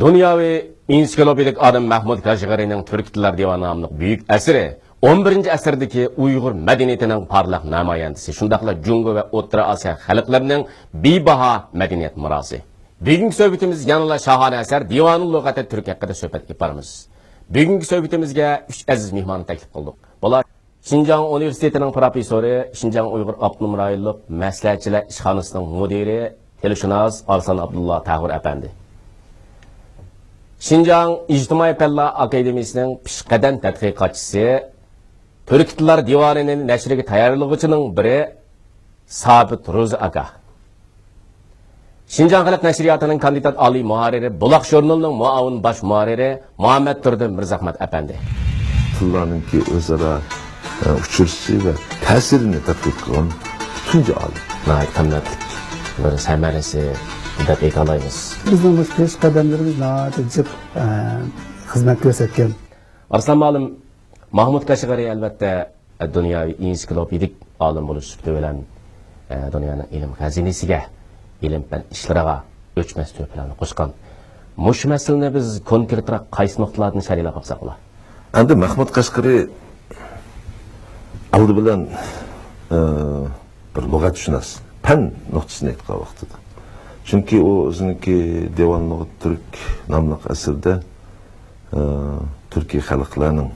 Dünyavi ensiklopedik adam Mahmud Kashgarining Türk tillar divani namli büyük əseri 11. əsrdəki Uyğur mədəniyyətinin parlaq namayəndisi, şundaqla Cungo və O'rta Asiya xalqlarının bebaha mədəniyyət mirası. Bugünkü söhbətimiz yanıla şahane əsər Divanul Lüğəti Türk haqqında söhbət eparımız. Bugünkü söhbətimizə 3 əziz mehmanı təklif qıldık. Bunlar Şinjan Universitetinin professori, Şinjan Uyğur Abdunum rayonluq məsləhətçilər işxanasının müdiri, telşünas Arslan Abdullah Tağır əpəndi. Şinjan İctimai Fənlər Akademiyasının pişqədən tədqiqatçısı, Türk tillar divanının nəşriga tayyorlovchining biri Sabit Ro'zi aka. Şinjan Xalq Nəşriyatıning kandidat oliy muharriri, Buloq jurnalining muavin bosh muharriri Muhammad Turdi Mirzahmat apandi. Tillarninki o'zaro uchrashishi va ta'sirini tadqiq qilgan tunji olim. Qanday bir samarasi deb aytamiz. Bizning bu peshqadamlarimiz jip xizmat ko'rsatgan. Arslan olim Mahmud Kashgari albatta dunyoviy ensiklopedik olim bo'lish sifati bilan dunyoning ilm xazinasiga, ilm fan ishlariga o'chmas to'plarni qo'shgan. Mush masalani biz konkretroq qaysi nuqtalardan sharhlab olsak bo'lar? Endi Mahmud Kashgari aldı bilan bir lug'atshunos, fan nuqtasini aytgan vaqtida. Chunki u o'ziniki Divanul Lüğəti Türk nomli asrda Türkiye xalqlarining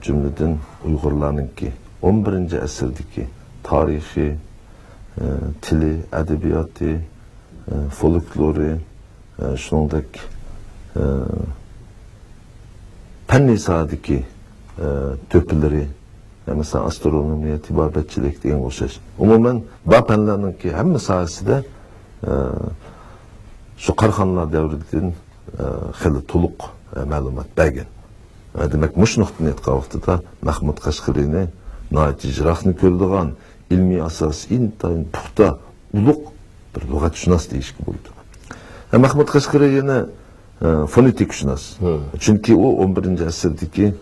cümleden Uygurlarınki 11. asırdaki tarihi, tili, edebiyatı, folklori, şunundaki fenni sahadaki töpüleri, mesela astronomiya, tibabetçilik diyen oxşaş. Umumen bu fenlerinki hem sahası da şu Qarxanlar devrinden xeli tuluq məlumat bəgən. Demek muş nuqtani aytgan vaqtida Mahmud Kashgari'ni nəhayət icraqni ko'rdigan ilmiy asos intayin puxta uluq bir lug'atshunos deyishga bo'ldi. Mahmud Kashgari yana fonetikşunos. Chunki u 11. asrdagi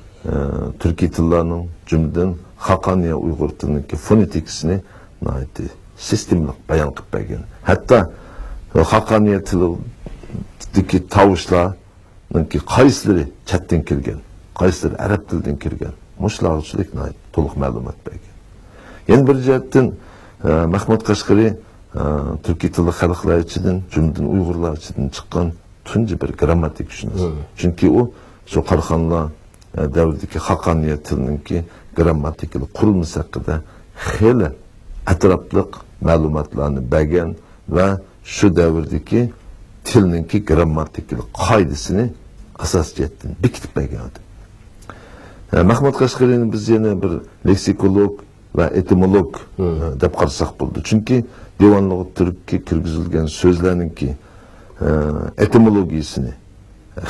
Türkiye tillarning jumladan Xaqaniya Uyg'ur tilining fonetikasini nəhayət sistemli bayon qilib bergan. Hatto Xaqaniya tilidagi tovushlarning qaysilari chatdan kelgan, qaysilari arab tilidan kirgan. Mushlarchilik to'liq ma'lumot bergan. Yana bir jihatdan Mahmud Kashgari Türkiye tilli xalqlar ichidan, jumladan Uyg'urlar ichidan chiqqan tunji bir grammatikushnos. Chunki u shu Qarxanlar davridagi Xaqaniya tilininki grammatikal qurilmasi haqida xeyli atrofliq ma'lumotlarni bergan va shu davrdagi tilninki grammatikal qoidasini asosiyatdan bekitib bergan. Mahmud Kashgari'ni biz yana bir leksikolog va etimolog deb qarasak bo'ldi. Chunki Divanul Lüğəti Türk'e kirgizilgan so'zlarninki etimologiyasini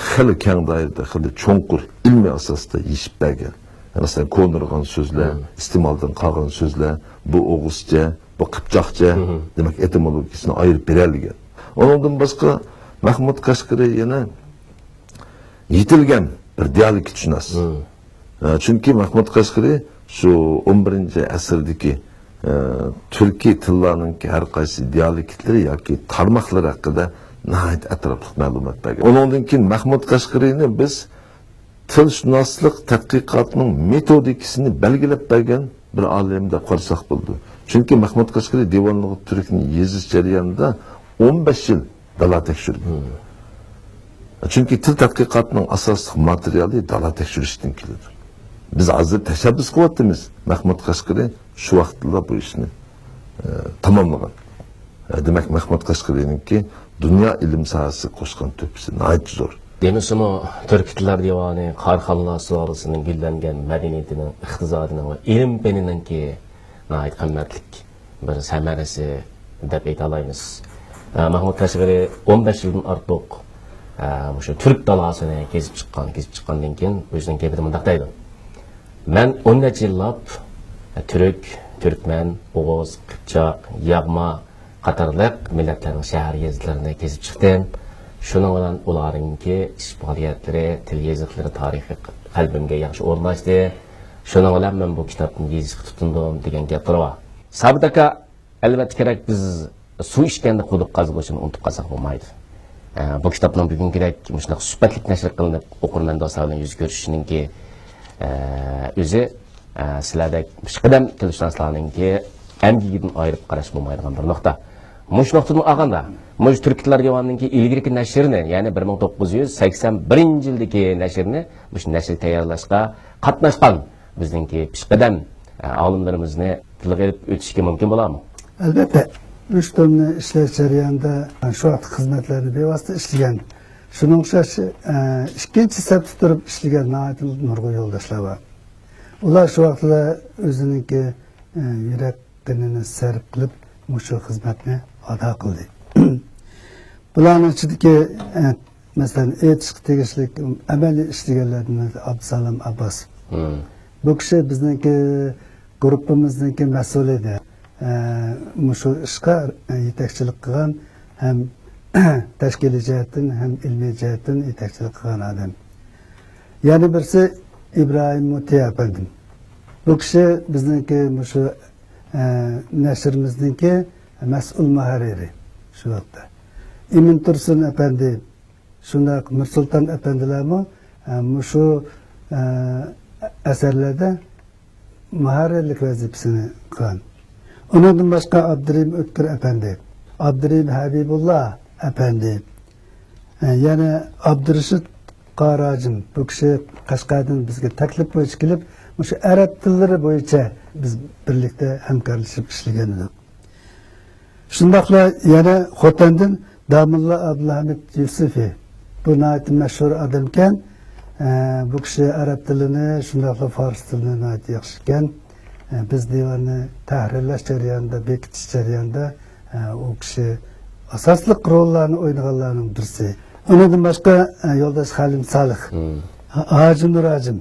xili keng doirada, xili cho'nqur ilmiy asosda yechib bergan. Masalan, ko'nirgan so'zlar, iste'moldan qolgan so'zlar, bu o'g'izcha, bu qipchoqcha, demak etimologiyasini ayirib beralgan. Ondan boshqa Mahmud Kashgari yana yetilgan bir dialektshunos. Chunki Mahmud Kashgari şu 11. asrdagi Türkiye tillarning har qaysi dialektlari yoki tarmoqlari haqida nihoyat atrofli ma'lumot bergan. Ondan keyin Mahmud Kashgari'ni biz tilshunoslik tadqiqotining metodikasini belgilab bergan bir olim deb qarasak bo'ldi. Chunki Mahmud Kashgari Divanul Lüğəti Türk'ni yezish jarayonida 15 yil dala tekshirgan. Chunki til tadqiqotining asosiy materiali dala tekshirishdan keladi. Biz hozir tashabbus qilyapmiz. Mahmud Kashgari shu vaqtda bu ishni tamomlagan. Demak, Mahmud Kashgari'ninki dunyo ilm sohasi qo'shgan to'pisi nihoyat zo'r. Demisimi Türk tillar divani Qarxanlar sulolasining gullangan madaniyatining, iqtisodining va ilm fanininki nihoyat qimmatli bir samarasi deb ayta olamiz. Mahmud Kashgari 15 yildan ortiq shu Türk dalasini kezib chiqqandan keyin o'zining gapida mundaq deydi. Men 10 yillab Türk, Türkmen, Oğuz, Qipchoq, Yag'ma qatorliq millatlarning shahar yezitlarini kezib chiqdim. Shuning bilan ularningki ish faoliyatlari, til yoziqlari, tarixi qalbimga yaxshi o'rnashdi. Shuning bilan men bu kitobni yezishga tutindim degan gap bor. Sabit aka, albatta kerak biz suv ichganda quduq qazg'ishni unutib qolsak bo'lmaydi. Bu kitobning bugungidek shunday suhbatlik nashr qilinib o'qirman do'stlar bilan yuz ko'rishiningki o'zi sizlardek pishqadam tilshunoslarningki amgigidan ayirib qarash bo'lmaydigan bir nuqta. Mush nuqtadan olganda, mush Turklar divaningki ilgirki nashrini, ya'ni 1981-yildagi nashrini, mush nashr tayyorlashga qatnashgan bizningki pishqadam olimlarimizni tilga olib o'tishga mumkin bo'ladimi? Albatta. 3 tomni ishlash jarayonida shu vaqt xizmatlarni bevosita ishlagan. Shuning o'xshash ikkinchi safda turib ishlagan nurg'un yo'ldoshlar bor. Ular shu vaqtda o'ziningki yurak qinini sarf qilib shu xizmatni ado qildi. Bularning ichidagi masalan etishga tegishli amaliy ishlaganlardan Abdusalam Abbas. Bu kishi bizningki guruhimizningki mas'ul edi. Shu ishga yetakchilik qilgan ham tashkiliy jihatdan ham ilmiy jihatdan yetakchilik qilgan odam. Yana birisi İbrahim Mutiya efendim. Bu kishi bizningki shu nashrimizningki mas'ul muharriri shu vaqtda. Emin Tursun efendi, shunday Mirsulton efendilarmi shu asarlarda muharrirlik vazifasini qilgan. Ondan başka Abdurrahim Ötkür efendi, Abdurrahim Habibullah efendi, yani Abdurrashid Qaracım, bu kişi Qashqardan bizga taklif bo'yicha kelib, shu arab tillari bo'yicha biz birlikda hamkorlashib ishlagan edik. Shundaqla yana Xotandan Damulla Abdulhamid Yusufi, bu nayt mashhur odam ekan, bu kishi arab tilini, shundaqla fors tilini nayt yaxshi ekan. Biz divanı tahrirlash jarayonida, bekitish jarayonida o kishi asosli rollarni o'ynaganlarning birisi. Undan boshqa yo'ldosh Halim Salih, Haji Nurajim.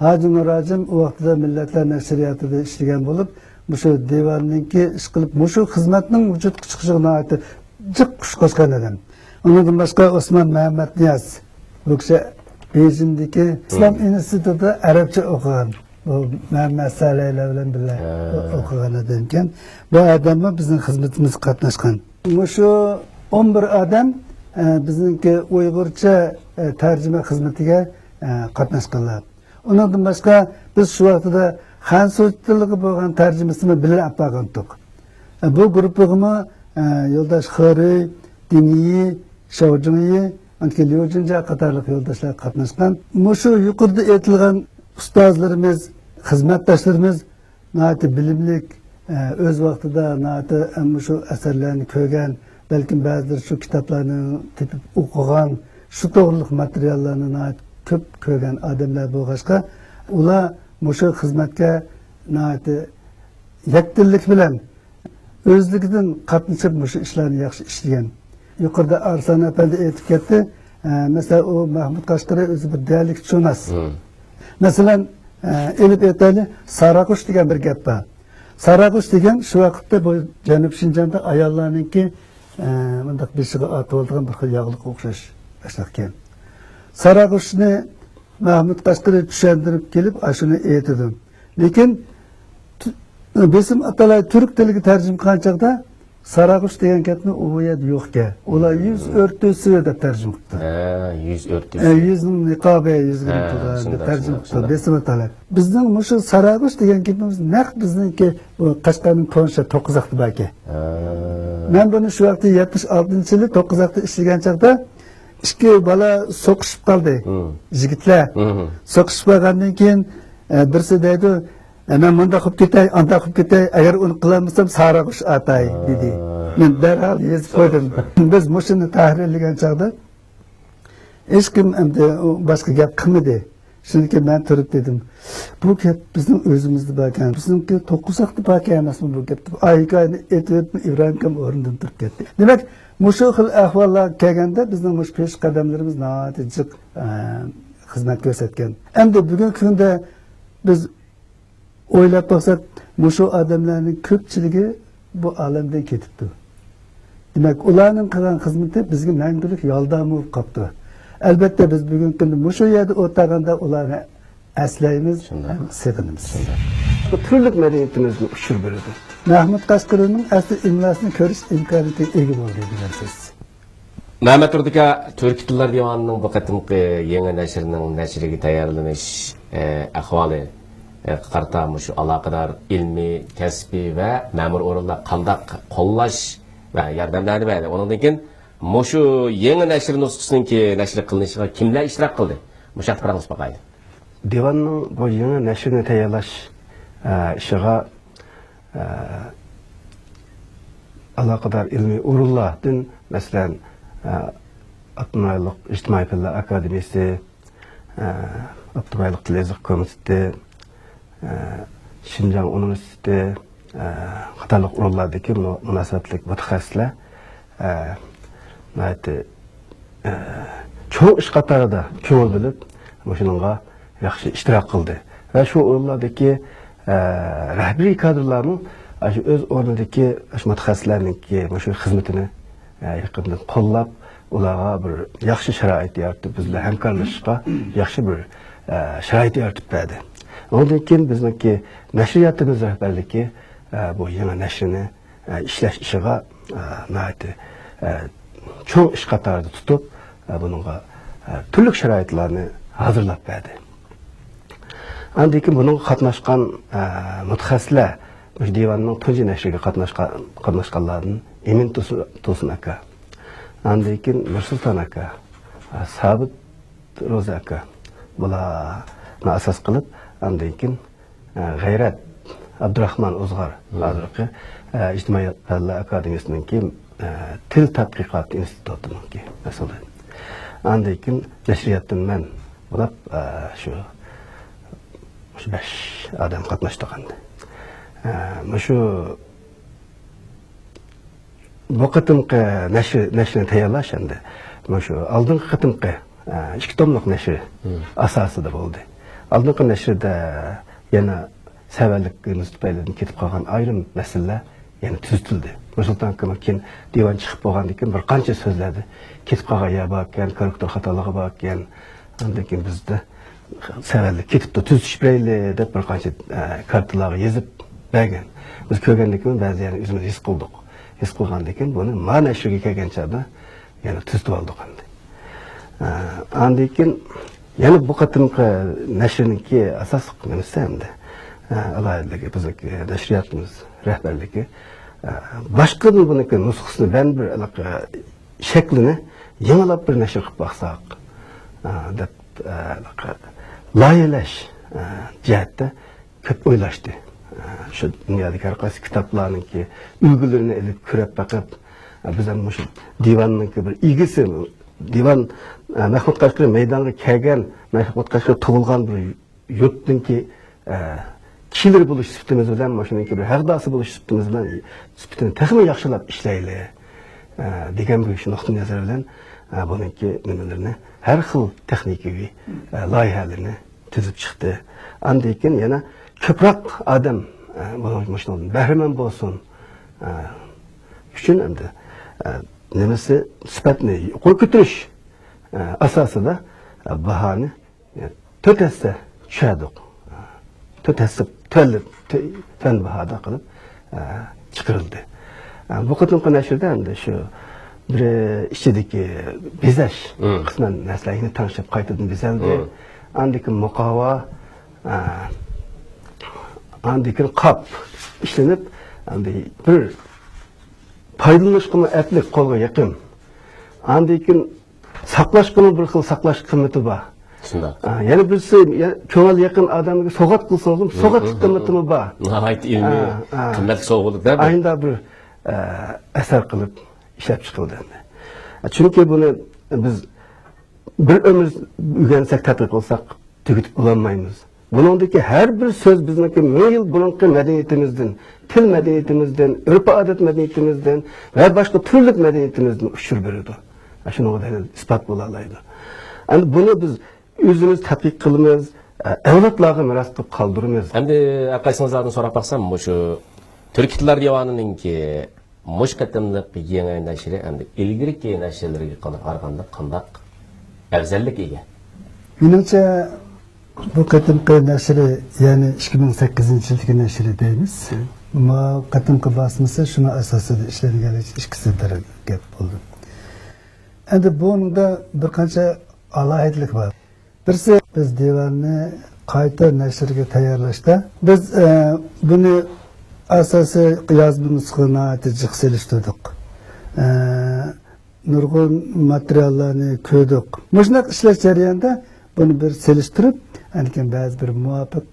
Haji Nurajim o vaqtda Millatlar nashriyatida ishlagan bo'lib, shu divanninki ish qilib, shu xizmatning vujudga chiqishiga jiq kuch qo'shgan odam. Undan boshqa Osman Muhammad Niyaz, bu kishi Bejindagi Islom institutida arabcha o'qigan. Bu Muhammad Salihlar bilan birga o'qigan odam ekan. Bu odamma bizning xizmatimizga qatnashgan. Shu 11 odam bizningki Uyg'urcha tarjima xizmatiga qatnashganlar. Undan boshqa biz shu vaqtda xan so'z tiliga bo'lgan tarjimasini bilan olib borgandik. Bu guruhga yo'ldosh Xori, Diniy, Shovjinyi, anki Lyojinja qatorliq yo'ldoshlar qatnashgan. Shu yuqorida aytilgan ustozlarimiz, xizmatdoshlarimiz nati bilimlik o'z vaqtida nati shu asarlarni ko'rgan, balkim ba'zilar shu kitoblarni tepib o'qigan, shu to'g'riliq materiallarni nati ko'p ko'rgan odamlar bo'lg'achqa, ular shu xizmatga nati yakdillik bilan o'zligidan qatnashib shu ishlarni yaxshi ishlagan. Yuqorida Arslon apandi aytib ketdi, masalan u Mahmud Qashqari o'zi bir deyarli tushunas. Masalan, elib aytaylik, Saraqush degan bir gap bor. Saraqush degan shu vaqtda bu Janub Shinjonda ayollarningki bundoq beshiga otib olgan bir xil yog'liq o'xshash ashaqkan. Saraqushni Mahmud Qashqari tushuntirib kelib, shuni aytdi. Lekin bizim atalay Türk tiliga tarjima qilgan chaqda Saraqush degan gapni u yerda yo'q-ku. Ular 100 o'rtasi deb tarjima qildi. 100 o'rtasi. 100 niqobe 100 deb tarjima qildi. Bizim atalay. Bizning shu Saraqush degan gapimiz naq bizningki bu Qashqarning Ponsha 9-aqda baki. Men buni shu vaqtda 76-yili 9-aqda ishlagan chaqda ikki bola so'qishib qoldi. Yigitlar so'qishib qolgandan keyin birisi deydi, "Men bunda qilib ketay, anda qilib ketay, agar uni qilmasam Saraqush atay" dedi. Men darhol yezib qo'ydim. Biz mushuni tahrirlagan chaqda hech kim endi boshqa gap qilmadi. Shuniki men turib dedim, bu gap bizning o'zimizda bo'lgan. Bizningki 9-aqda bo'lgan emasmi bu gap? Aygani aytib Ibrohim o'rnidan turib ketdi. Demak, mushu xil ahvollar kelganda bizning mush pesh qadamlarimiz notijiq xizmat ko'rsatgan. Endi bugungi kunda biz o'ylab baksak, mushu odamlarning ko'pchiligi bu olamdan ketibdi. Demek ularning qilgan xizmati bizga mangulik yordam bo'lib qoldi. Albatta biz bugungi kunda mushu yerda o'tirganda ularni aslaymiz, sig'inamiz. Bu turli medeniyetimizni uçur berdi. Mahmud Qashqarining asli imlasini ko'rish imkoniyatiga ega bo'ldi degansiz. Mehmet Urdika, Türk Tillar Divanı'nın bu katımkı yeni neşrinin neşrigi tayarlanış ahvali qartamış alakadar ilmi, kesbi ve memur orunla kandak kollaş ve yardımları verdi. Onun için şu yeni neşrin ustusının ki neşri kılınışına kimler iştirak kıldı? Muşak paranız bakaydı. Divanın bu yeni neşrini tayarlaş işığa alakadar ilmi urulladın. Mesela Abdurrahmanlık İçtimai Filler Akademisi, Abdurrahmanlık Tilezik Komitesi, Şinjan Üniversitesi, Qatarlık urullardaki münasebetlik mütehassisler çoğu iş qatarida köngül bilip, şununla yaxşı iştirak kıldı. Ve şu urullardaki rahbari kadrlarının öz ornundaki mütehassislerinin şu hizmetini yaqindan qo'llab ularga bir yaxshi sharoit yaratib bizlar hamkorlashishga yaxshi bir sharoit yaratib berdi. Ondan keyin bizniki nashriyatimiz rahbarligi bu yangi nashrini ishlash ishiga cho'ng ish qatorida tutib bunga turli sharoitlarni hozirlab berdi. Ondan keyin buning qatnashgan mutaxassislar bu divanning tunji nashriga qatnashganlardan Emin Tosun aka, ondan keyin Nursulton aka, Sabit Roza aka bularni asos qilib, ondan keyin G'ayrat Abdurahmon O'zg'ar hozirgi Ijtimoiy Fanlar Akademiyasining Til tadqiqot institutining mas'uli. Ondan keyin nashriyatdan men bular shu 5 odam qatnashgan. Shu bu qatımqı neşrini tayarlaş endi. Şu aldığın qatımqı iki tomluq neşri asası da oldu. Aldığın neşride yana severlikimiz tüpeylerden ketip qalğan ayrım meseleler yani tüzüldü. Nursulton Kemalkin divan çıkıp bolğandan keyin bir qancha sözlerdi. Ketip qalğan yer bar ekan, korrektor xatolığı bar ekan. Ondan keyin bizde severlik ketip de tüzüş bireyli dep bir qancha kartalarga yezip bergen. Biz ko'rgandan keyin ba'zi yani o'zimiz his qildik. His qilgandan keyin buni mana nashriga kelgan chog'da yana tuzitib oldik endi. Ondan keyin yana bu qatimqi nashriniki asosiy qilganisi hamda alohidaligi bizniki nashriyatimiz rahbarligi boshqaning buniki nusxasini ben bir shaklini yangilab bir nashr qilib baqsaq deb loyihalash jihatda ko'p o'ylashdi. Şu dünyadaki her qaysi kitaplarınki ülgülerini elip kürep bakıp bizim şu divanın bir ilgisi divan Mahmud Qashqari meydanga kelgan Mahmud Qashqari tug'ilgan bir yurtninki kishilar bo'lish sifatimiz bilan mashuniki bir haqdasi bo'lish sifatimiz bilan sifatini texmi yaxshilab ishlayli degan bir nuqtai nazar bilan buniki nimalarni har xil texnikaviy loyihalarni tuzib chiqdi. Andan keyin yana ko'proq odam bundan bahramand bo'lsin uchun endi nimasi sifatni yuqori ko'tarish asosida bahoni to'tasi tushadi. To'tasi to'l bahoda qilib chiqarildi. Bu qatimqi nashrda endi shu bir ichidagi bezash qisman narsalarni tanishib qaytadan bezaldi. Andiki muqova andaki qap işlenip bir paydalanışqını etlik qo'lga yaqin. Andaki saqlashqını bir xil saqlash qimmati bor. Shunday. Yana birisi ko'ngil yaqin odamga so'g'at qilsangiz, so'g'at qimmati bor. Nihoyat ilmiy, qimmat so'g'lik deb. Ayında bir asar qilib ishlab chiqildi. Chunki buni biz bir ömür o'rgansak, tadqiq qilsak, tugitib bo'lmaymiz. Bunundaki her bir söz bizdeki mil bulunki medeniyetimizden, til medeniyetimizden, örf adet medeniyetimizden ve başka türlü medeniyetimizden uçur veriyordu. Şunu o delil ispat bularlaydı. Yani bunu biz özümüz tatbik kılımız, evlatlarga miras kaldırmız. Hem de arkadaşınızlardan sonra baksam bu şu Türk Tillar Divanı'nın ki mush qatimliq yangi nashri endi ilgirki nashrlarga qaraganda qandaq afzallik ega. Menimcha bu qatimqi nashri, ya'ni 2008-yildagi nashri deymiz. Bu qatimqi basmasi shuni asosida ishlangan ikkisidir gap bo'ldi. Endi bunda bir qancha alohidlik bor. Birisi, biz divanni qayta nashrga tayyorlashda biz buni asosiy yozma nusxani jiq selishtirdik. Nurg'un materiallarni ko'rdik. Mushunaq ishlash jarayonida buni bir selishtirib, lekin ba'zi bir muvofiq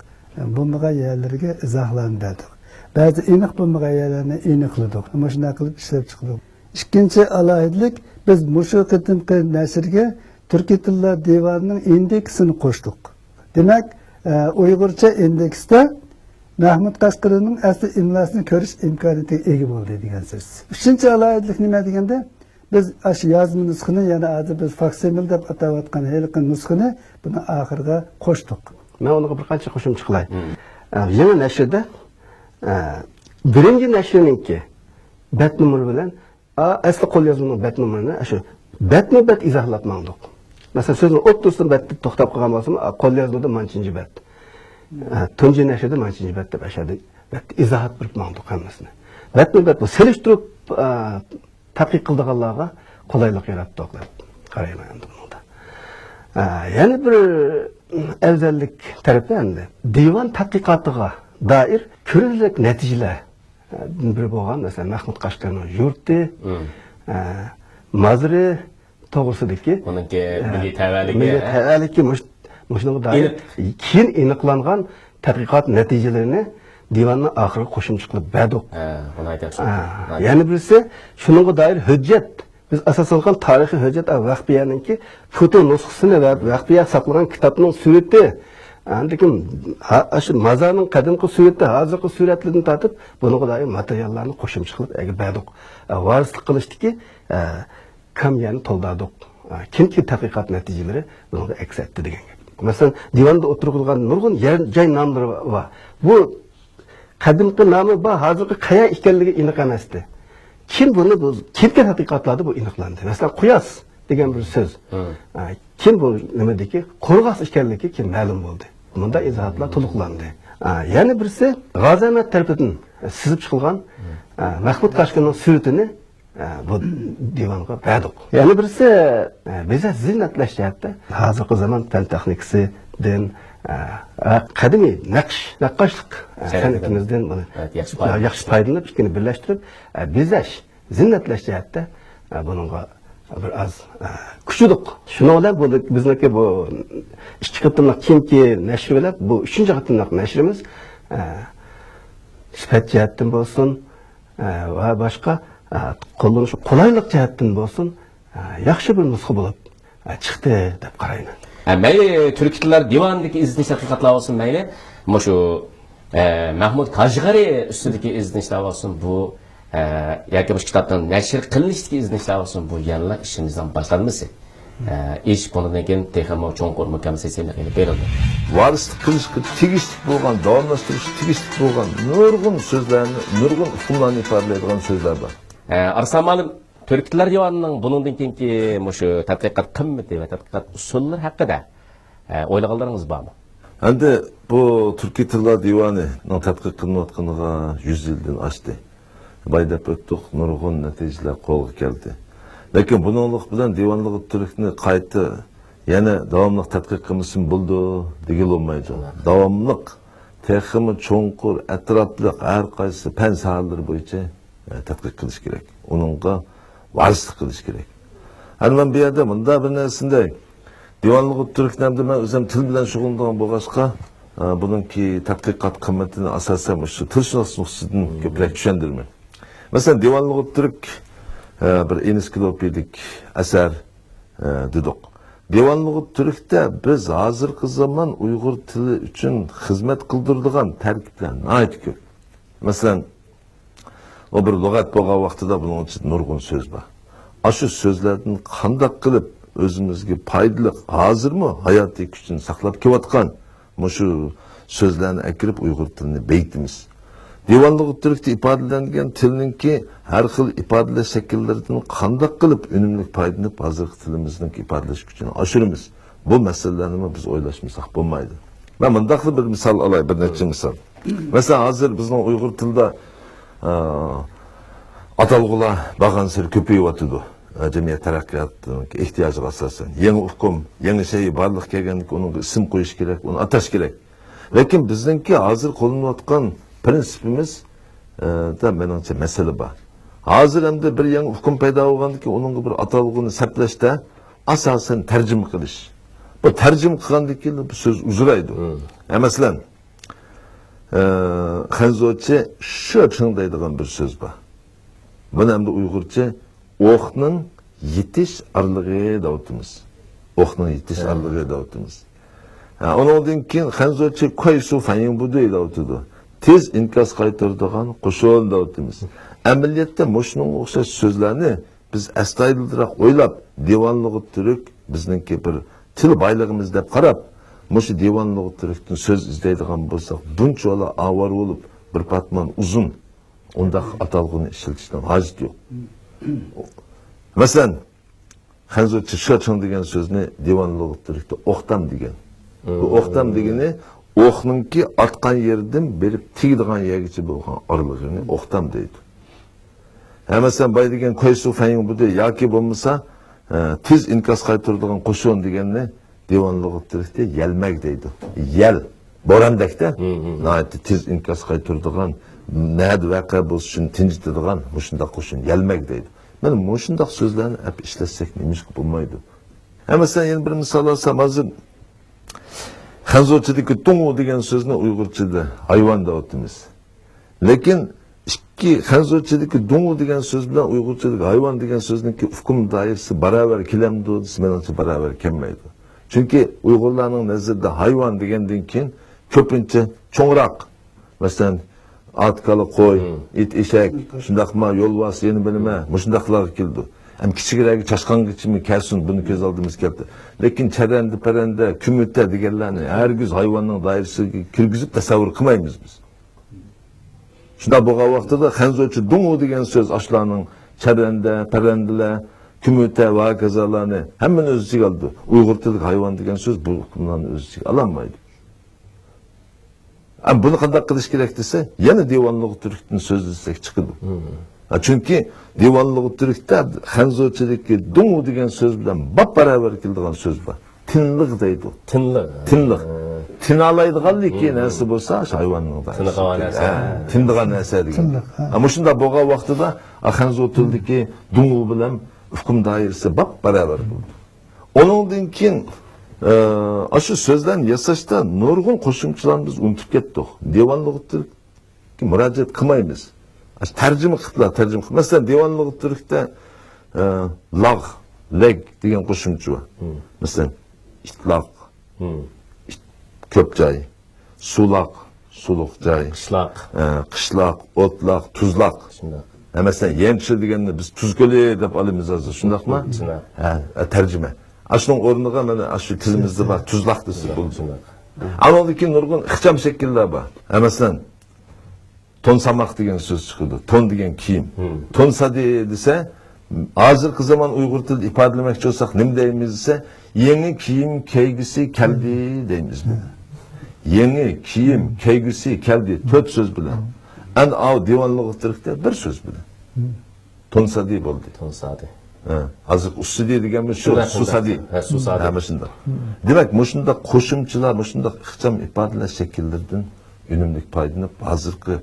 bo'lmagan yerlarga izohlantirdik. Ba'zi aniq bo'lmagan yerlarni aniqladik. Mushunaq qilib ishlab chiqdik. Ikkinchi alohidlik, biz mushu qatimqi nashrga Türkiye Tillar Divanı'nın indeksini qo'shdik. Demak, Uyg'urcha indeksda Mahmud Qashqarining asli imlasini ko'rish imkoniyatiga ega bo'ldi degan so'z. Uchinchi alohidlik nima deganda, biz shu yozma nusxani, yana hozir biz faksimil deb atayotgan haliqi nusxani buni oxirga qo'shdik. Men uni bir qancha qo'shimcha qilay. Yangi nashrda birinchi nashrininki bet numeri bilan asli qo'lyozmaning bet numerini shu betma-bet izohlab mangdik. Mesela sözün 30'dan betdi to'xtab qolgan bo'lsam, qo'lyozmada manchinchi bet. Tunji nashrda manchinchi bet deb aşağıda bet izohat berib mangdik hammasini. Betma-bet bu selishtirib tadqiq qildiganlarga qulaylik yaratdi deb qarayman endi bunda. Yani bir afzallik tarafi endi divan tadqiqotiga doir ko'rillik natijalar bir bo'lgan, masalan, Mahmud Qashqarining yurti, mazri to'g'risidagi uningki milliy tavalligi mushunga doir keyin aniqlangan tadqiqot natijalarini divanning oxiriga qo'shimcha qilib berdik. Buni aytayapsiz. Yana birisi shunga doir hujjat. Biz asos olgan tarixiy hujjat Vahbiyaninki foto nusxasini va Vahbiya saqlagan kitobning surati, lekin shu mazarning qadimgi surati, hozirgi suratlardan tortib, bunga doir materiallarni qo'shimcha qilib berdik. Varislik qilishdiki kamyani to'ldirdik. Kimki tadqiqot natijalari bunga aks etdi degan gap. Masalan, divanda o'tirilgan nurg'un joy nomlari bor. Bu qadimgi nomi bor, hozirgi qaya ekanligi aniq emasdi. Kim buni kimga tadqiqotlarda bu aniqlandi? Masalan, Quyos degan bir so'z. Kim bu nimadagi qo'rg'as ekanligi kim ma'lum bo'ldi. Bunda izohatlar to'liqlandi. Yana birisi G'azamat tarafidan sizib chiqilgan Mahmud Qashqarining suratini bu divanga berdik. Yana birisi biza ziynatlash jihatda hozirgi zamon fan texnikasidan qadimiy naqqoshlik san'atimizdan buni yaxshi foydalanib, ikkini birlashtirib bezash, ziynatlash jihatda buningga bir az kuchliq. Shuni bilan bu bizniki bu ikki qatimliq kimki nashr bilan bu uchinchi qatimliq nashrimiz sifat jihatdan bo'lsin va boshqa qo'llanish qulaylik jihatdan bo'lsin yaxshi bir nusxa bo'lib chiqdi deb qarayman. Mayli Türkiye Tillar Divanı'ndaki izleniş tadqiqotlar olsun, mayli şu Mahmud Qashqari ustidagi izlenişler olsun, bu yoki bu kitobdan nashr qilinishdagi izlenişler olsun, bu yanla ishimizdan boshlanmasi. Ish bundan keyin texmo cho'nqur mukammallik qilib berildi. Varislik qilishga tegishli bo'lgan, davomlashtirish tegishli bo'lgan nurg'un so'zlarni, nurg'un uqumlarni ifodalaydigan so'zlar bor. Arslon Ma'lum Türkiye Tillar Divanı'nın bundan keyingi şu tadqiqot qimmati va tadqiqot usullari haqida o'ylaganlaringiz bormi? Endi bu Türkiye Tillar Divanı'nın tadqiq qilinayotganiga 100 yildan oshdi. Baydab o'tdik, nurg'un natijalar qo'lga keldi. Lekin buninglik bilan divanligi turkni qayta yana davomli tadqiq qilishim bo'ldi degan bo'lmaydi. Davomli texmi cho'nqur, atrofli har qaysi fan sohalari bo'yicha tadqiq qilish kerak. Uningga varislik qilish kerak. Hani men bu yerda bunda bir narsinday divanligi turknamda men o'zim til bilan shug'ullangan bo'lg'achqa buningki tadqiqot qimmatini asosan shu tilshunos nuqtasidan ko'proq tushundirman. Masalan, divanligi turk bir ensiklopedik asar dedik. Divanligi turkda biz hozirgi zamon Uyg'ur tili uchun xizmat qildiradigan tarkiblar nihoyat ko'p. Masalan, o bir lügat bo'lgan vaqtida buning ichida nurg'un so'z bor. Shu so'zlardan qanday qilib o'zimizga foydali, hozirmi hayotiy kuchini saqlab kelayotgan shu so'zlarni akirib Uyg'ur tilini beytimiz. Divanlık Türk'te ifadelengen tilninki her xil ifadeleş şekillerinin kandak kılıp ünümlük paydanıp hazır tilimizin ifadeleş gücünü aşırımız. Bu meselelerini biz oylaşmasak bulmaydı. Ben mındaklı bir misal alayım, bir neçe misal. Mesela hazır bizim Uygur tilde atalgılar bakan sır köpüyüp atıdı. Cemiyet terakkiyatının ihtiyacı asasen. Yeni hukum, yeni şeyi barlık kelgenlik, onun isim koyuş gerek, onu ataş gerek. Lakin bizdenki hazır kolunuyotkan prensipimiz da menimce mesele var. Hazır hem de bir yeni hukum payda olgandı ki onun bir atalgını sepleşte asasen tercüme kılış. Bu tercüme kılgandaki bu söz uzuraydı. Mesela Hanzoçe şu çındaydıgan bir söz var. Bunu hem de Uygurca oğnun yetiş arlığı davutumuz. Oğnun yetiş arlığı davutumuz. Onun için Hanzoçe koy su fanyin budu davutudu. Tez inkas kaytırdığan koşul davutumuz. Ameliyette moşunun okşaş sözlerini biz estaylıdırak oylap divanlığı Türk bizninki bir til baylığımız dep karab moşu divanlığı Türk'ün söz izleydiğen bolsak bunca ola avar olup bir patman uzun onda atalgını işletişten hacet yok. Mesela Hanzoçe şaçın degen sözünü divanlığı Türk'te oktam degen. Bu oktam degeni oğnunki atkan yerden berip tigdiğen yergiçi bolgan aralığını oktam deydi. Mesela bay degen koysu fanyin bu de yaki bolmasa tiz inkas kaytırdığın koşuğun degenini divanlığı Türk'te yelmek deydi. Yel. Borandakta tiz inkas kaytırdığın näde vaka bolsun tinjitdiğin muşundaq koşun yelmek deydi. Men muşundaq sözlerini hep işletsek neymiş bulmaydı. Mesela yeni bir misal alsam hazır Hanzoçedeki tongu degen sözünü Uygurçada hayvan davutimiz. Lakin iki Hanzoçedeki tongu degen söz bilen Uygurçadaki hayvan degen sözünün ki hukum dairesi beraber kilemdi, menimce beraber kelmeydi. Çünkü Uygurların nazarında hayvan degenden keyin köpünçe çoğrak. Mesela at kalı koy, it eşek, şundakma yolbas yeni bilime, muşundaklar keldi. Hem kichikiragi çaşkan geçimi kelsin bunu göz aldığımız geldi. Lakin çerendi, perende, kümütte degenlerini her güz hayvanın dairesi kirgizip tasavvur kılmayız biz. Şunda bu vaxtda Hanzoçe dungu degen söz aşlarının çerende, perendile, kümütte ve kazalarını hemen öz içine aldı. Uygur tillik hayvan degen söz bu hukumdan öz içine alamaydı. Ama bunu kandak kılış gerek dese, yine divanlığı Türk'ün sözü desek çıkıdı. Çünkü divanlığı Türk'te Hanzoçe'deki dungu degen söz bilen bap beraber kildiğin söz var. Tinlik deydi. Tinlik. Tinalaydıgan ki nesi bolsa hayvanın da. Tindigan nesi degen. Ama şunda boğa vaxtıda Hanzoçe'deki dungu bilen hukum dairesi bap beraber buldu. Onundan keyin aşı sözden yasaşta nurgun koşumçularımız unutup kettik. Divanlığı Türk'e müracaat kılmayız. Tercüme kıtlar, tercüme kıtlar. Mesela divanlığı Türk'te lag, leg degen koşumçu var. Mesela itlak, köp cay, sulak, suluk cay, kışlak, otlak, tuzlak. Mesela yemçi degenini biz tuzgölü dep alımız hazır. Şundak mı? Tercüme. Aşının ornuğa mana aşı tilimizde var, tuzlak desi buldu. Ama oradaki nurgun ıhçam şekiller var. Mesela tonsamak degen söz çıkıldı. Ton degen kiyim. Tonsa dese, hazırkı zaman Uygur tilde ifadelemek olsak nim deyimiz ise, yeni kiyim keygisi keldi deyimiz mi? Yeni kiyim keygisi keldi, töt söz bilen. En av divanlığı Türk'te bir söz bilen. Tonsadi oldu. Tonsadi. Hazır usudi degen bir şu, susadi. Susadi. Demek muşunda koşumçular, muşunda ıhçam ifadeleş şekillerden ünümlük paydanıp hazırkı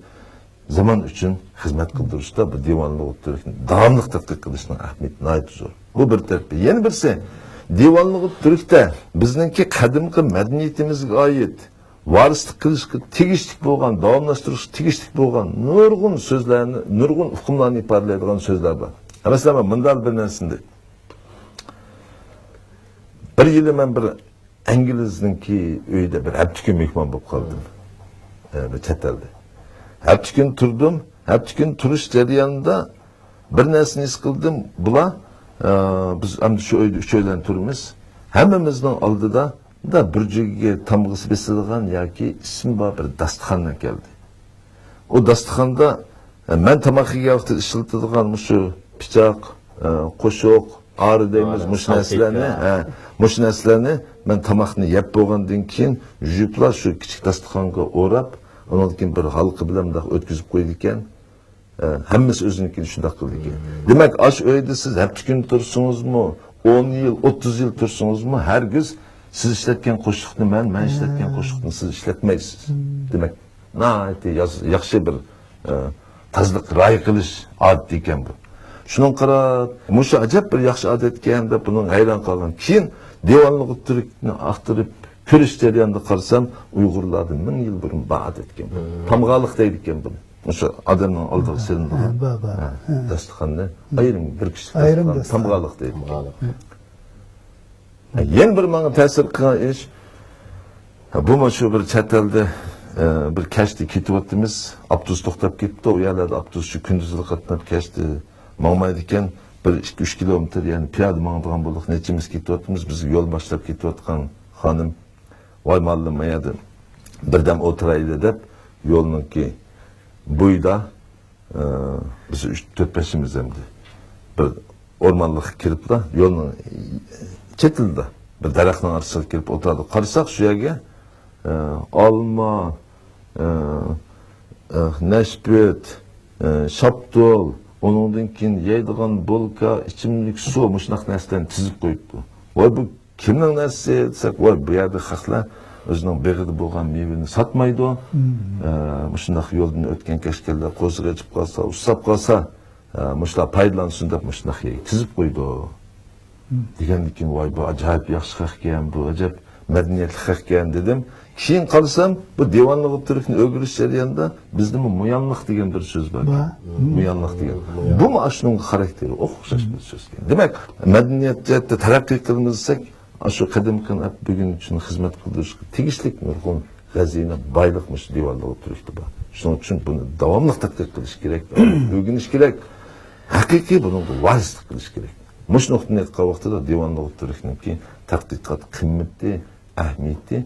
zaman için hizmet kıldırışta bu divanlığı Türk'ün davamlıq tatqiq kılışının ahmeti nayet zor. Bu bir terpi. Yeni birisi, divanlığı Türk'te bizninki kadimki medeniyetimizge ait varislik kılışkı tegişlik bolgan, davamlaştırışı tegişlik bolgan nurgun sözlerini, nurgun hukumlarını ifadeleyen sözler var. Mesela mındal bir nesinde. Bir yılı ben bir İngiliz'ninki öyde bir hepçiki mehman bulup kaldım. Bir çetelde. Hepçi gün turdum, hepçi gün turuş jarayonida bir narsani his qildim. Bular biz ham shu uchaylan turimiz. Hammamizning oldida bir joyga tamg'isi besilgan yoki ismi bor bir dasturxondan keldi. o dastıxanda men tamak yegen vaqtida işletilgan şu pichaq, qo'shoq, ağrı deymiz, mush narsalarni men tamakni yeb bo'lgandan keyin juplar shu kichik dastıxanga o'rab, ondan keyin bir halqi bilan bunday o'tkazib qo'ydi ekan. Hammasi o'zinikini shunday qildi ekan. Demak, ash uyda siz hafta kun tursunuzmi, 10 yil, 30 yil tursunuzmi, hargiz siz ishlatgan qo'shiqni men ishlatgan qo'shiqni siz ishlatmaysiz. Demak, yaxshi bir tazliq ra'y qilish odat ekan bu. Şunun qarab, mushu ajab bir yaxshi odat ekan deb buning hayron qolgan. Keyin devonliq turkni aqtirib ko'rish jarayonida qarsam, Uyg'urlarning 1000 yil burun bu odat ekan. Tamg'aliq deydi ekan buni. O'sha odamning oldiga selingan. Dasturxonni ayrim bir kishi tamg'aliq deydi. Yana bir menga ta'sir qilgan ish bu shu bir chet elda bir kashda ketyapmiz, avtobus to'xtab ketdi, u yerlarda avtobus shu kunduzli qatnab kashda mangmaydi ekan, 1-2-3 kilometr, ya'ni piyoda mangdigan bo'ldik, nechimiz ketyapmiz, biz yo'l boshlab ketayotgan xonim, voy muallim, mayadi birdam o'tiraydi deb yo'lninki bo'yida biz 3-4-5imiz hamdi bir o'rmonlikqa kiribda, yo'lning chetida bir daraxtning orasiga kirib o'tiradi. Qarasak shu yerga olma, nashpet, shaptol, onundan keyin yeydigan bulka, ichimlik suv, mushunaq narsalarni tizib qo'yibdi. Voy bu kimning narsasi desak, voy bu yerda xalqlar o'zining beg'ida bo'lgan mevani sotmaydi. Mushunaq yo'ldan o'tgan kashkallar qo'ziga ichib qolsa, ushlab qolsa, mushlar foydalansin deb mushunaq tizib qo'ydi. Degandan keyin voy bu ajoyib yaxshi xalq ekan, bu ajoyib madaniyatli xalq ekan dedim. Keyin qalsam bu devonliq turkni o'girish jarayonida bizda muyanliq degan bir so'z bor. Muyanliq degan. Bu mashning xarakteri o'xshash bir so'z. Demak, madaniyat jihatda taraqqiy qilmasak, shu qadimgi bugun uchun xizmat qilishga tegishli nurg'un xazina, boyliqmiz devonliq turkda bor. Shuning uchun buni davomli tadqiq qilish kerak, o'rganish kerak. Haqiqiy buni varislik qilish kerak. Mush nuqtani aytgan vaqtida devonliq turkniki tadqiqot qimmati, ahamiyati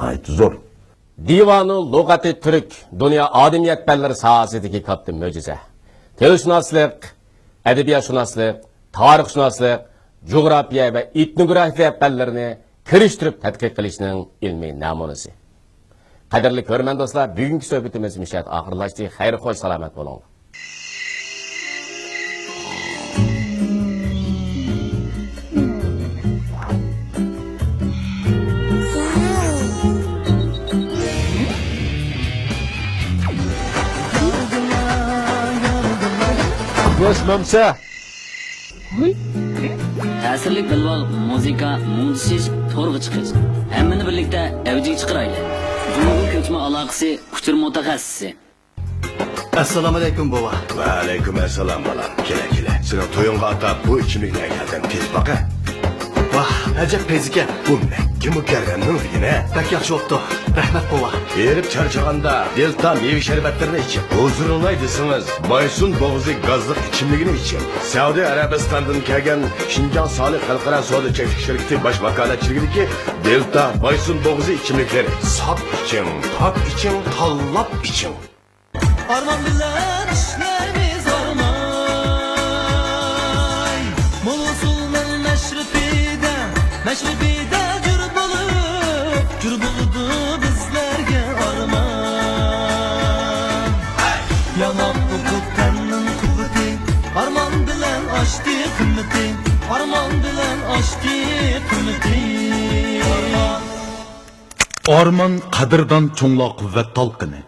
nayt zo'r. Divani lug'ati turk dunyo odamiyat fanlari sohasidagi katta mo'jiza. Tilshunoslik, adabiyotshunoslik, tarixshunoslik, geografiya va etnografiya fanlarini kirishtirib tadqiq qilishning ilmiy namunasi. Qadrli ko'rman do'stlar, bugungi suhbatimiz mishat oxirlashdi. Xayr, xo'sh, salomat bo'ling. Mömse. Ta'sirli bilvol muzika, mungsiz to'rg'i chiqish. Hammani birlikda avjiga chiqaraylik. Jumhur ko'chma aloqasi kuchur mutaxassisi. Assalomu alaykum bova. Va alaykum assalom bolam. Kela. Seni to'yinga atab bu ichimlikni keldim. Tez baqa. Vah, ajab pezika. Bu kim kelganning yine? Pek yaxshi bo'pti. Rahmat bova. Erib charchaganda delta meyve şerbetlerini için. Huzurunay desiniz, Baysun Boğazı gazlık içimligini için. Saudi Arabistan'dan kelgen Şincan Salih Halkara Soda Çektik Şirketi baş vakaletçiliğindeki delta Baysun Boğazı içimlikleri. Sap için, tap için, tallap için. Arman bilen işlerimiz armay Molusul'un meşrifide Cür buldu bizlerge arman Yanak hukuk tennin kuvveti Arman bilen açtı kımmeti Arman bilen açtı kımmeti Arman qadırdan çoğla kuvvet talqını